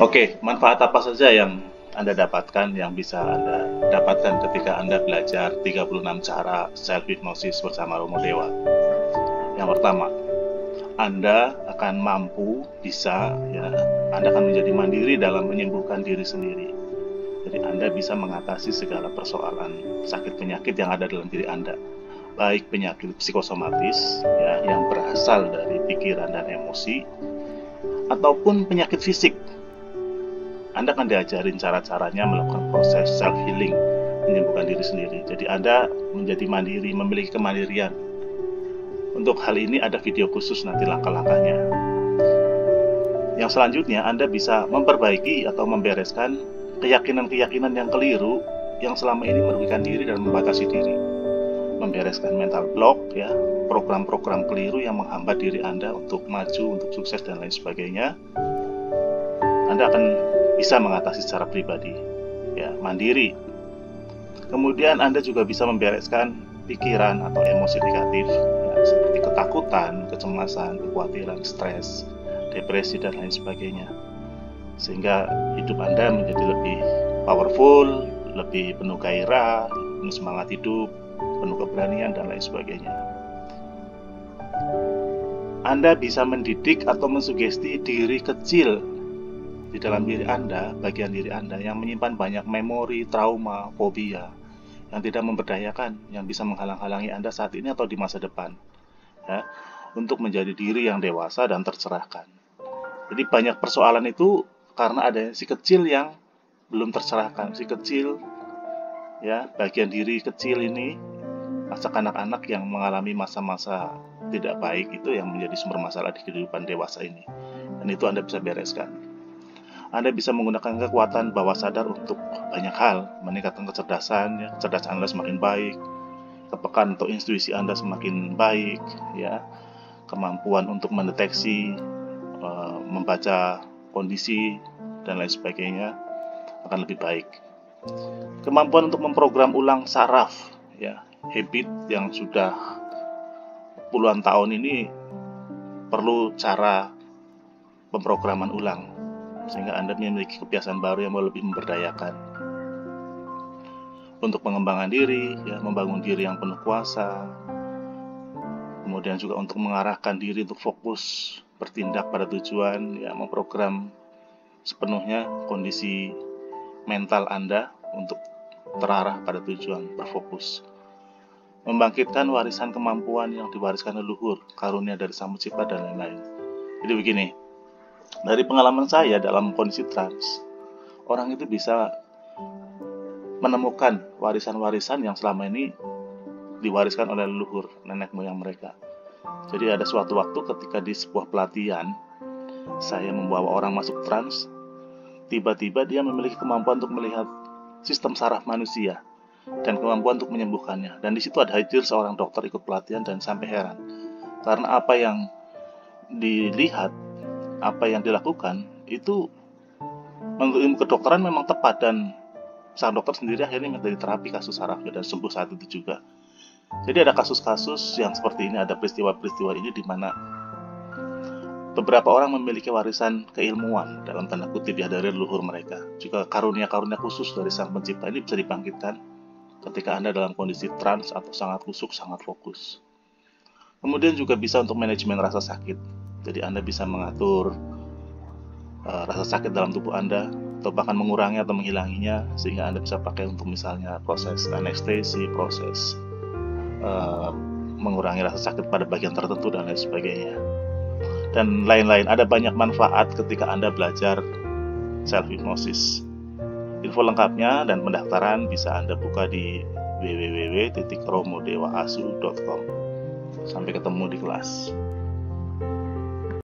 Oke, manfaat apa saja yang Anda dapatkan, yang bisa Anda dapatkan ketika Anda belajar 36 cara self-hypnosis bersama Romo Dewa? Yang pertama, Anda akan mampu, Anda akan menjadi mandiri dalam menyembuhkan diri sendiri. Jadi Anda bisa mengatasi segala persoalan sakit penyakit yang ada dalam diri Anda, baik penyakit psikosomatis yang berasal dari pikiran dan emosi, ataupun penyakit fisik. Anda akan diajarin cara-caranya melakukan proses self-healing, menyembuhkan diri sendiri. Jadi Anda menjadi mandiri, memiliki kemandirian. Untuk hal ini ada video khusus nanti langkah-langkahnya. Yang selanjutnya, Anda bisa memperbaiki atau membereskan keyakinan-keyakinan yang keliru yang selama ini merugikan diri dan membatasi diri. Membereskan mental block, program-program keliru yang menghambat diri Anda untuk maju, untuk sukses dan lain sebagainya. Anda akan bisa mengatasi secara pribadi, mandiri. Kemudian Anda juga bisa membereskan pikiran atau emosi negatif, seperti ketakutan, kecemasan, kekhawatiran, stres, depresi dan lain sebagainya. Sehingga hidup Anda menjadi lebih powerful, lebih penuh gairah, penuh semangat hidup, penuh keberanian dan lain sebagainya. Anda bisa mendidik atau mensugesti diri kecil di dalam diri Anda, bagian diri Anda yang menyimpan banyak memori, trauma, fobia yang tidak memberdayakan, yang bisa menghalang-halangi Anda saat ini atau di masa depan, untuk menjadi diri yang dewasa dan tercerahkan. Jadi banyak persoalan itu karena ada si kecil yang belum tercerahkan, si kecil, bagian diri kecil ini, masa kanak-anak yang mengalami masa-masa tidak baik itu yang menjadi sumber masalah di kehidupan dewasa ini. Dan itu Anda bisa bereskan. Anda bisa menggunakan kekuatan bawah sadar untuk banyak hal, meningkatkan kecerdasan, kecerdasan Anda semakin baik, kepekaan atau intuisi Anda semakin baik, kemampuan untuk mendeteksi, membaca kondisi dan lain sebagainya akan lebih baik. Kemampuan untuk memprogram ulang saraf, habit yang sudah puluhan tahun ini perlu cara pemrograman ulang, sehingga Anda memiliki kebiasaan baru yang lebih memberdayakan. Untuk pengembangan diri, membangun diri yang penuh kuasa. Kemudian juga untuk mengarahkan diri untuk fokus, bertindak pada tujuan, memprogram sepenuhnya kondisi mental Anda untuk terarah pada tujuan, berfokus. Membangkitkan warisan kemampuan yang diwariskan leluhur, karunia dari Sang Pencipta dan lain-lain. Jadi begini, dari pengalaman saya dalam kondisi trans, orang itu bisa menemukan warisan-warisan yang selama ini diwariskan oleh leluhur, nenek moyang mereka. Jadi ada suatu waktu ketika di sebuah pelatihan, saya membawa orang masuk trans, tiba-tiba dia memiliki kemampuan untuk melihat sistem saraf manusia dan kemampuan untuk menyembuhkannya. Dan di situ ada hadir seorang dokter ikut pelatihan dan sampai heran. Karena apa yang dilihat, apa yang dilakukan itu menurut ilmu kedokteran memang tepat, dan sang dokter sendiri akhirnya menjadi terapi kasus sarafnya dan sembuh saat itu juga. Jadi ada kasus-kasus yang seperti ini, ada peristiwa-peristiwa ini di mana beberapa orang memiliki warisan keilmuan dalam tanda kutip dari leluhur mereka. Juga karunia-karunia khusus dari Sang Pencipta ini bisa dibangkitkan ketika Anda dalam kondisi trans atau sangat kusuk, sangat fokus. Kemudian juga bisa untuk manajemen rasa sakit. Jadi Anda bisa mengatur rasa sakit dalam tubuh Anda, atau bahkan mengurangi atau menghilanginya, sehingga Anda bisa pakai untuk misalnya proses anestesi, proses mengurangi rasa sakit pada bagian tertentu dan lain sebagainya. Dan lain-lain, ada banyak manfaat ketika Anda belajar self-hypnosis. Info lengkapnya dan pendaftaran bisa Anda buka di www.romodewaasu.com. Sampai ketemu di kelas.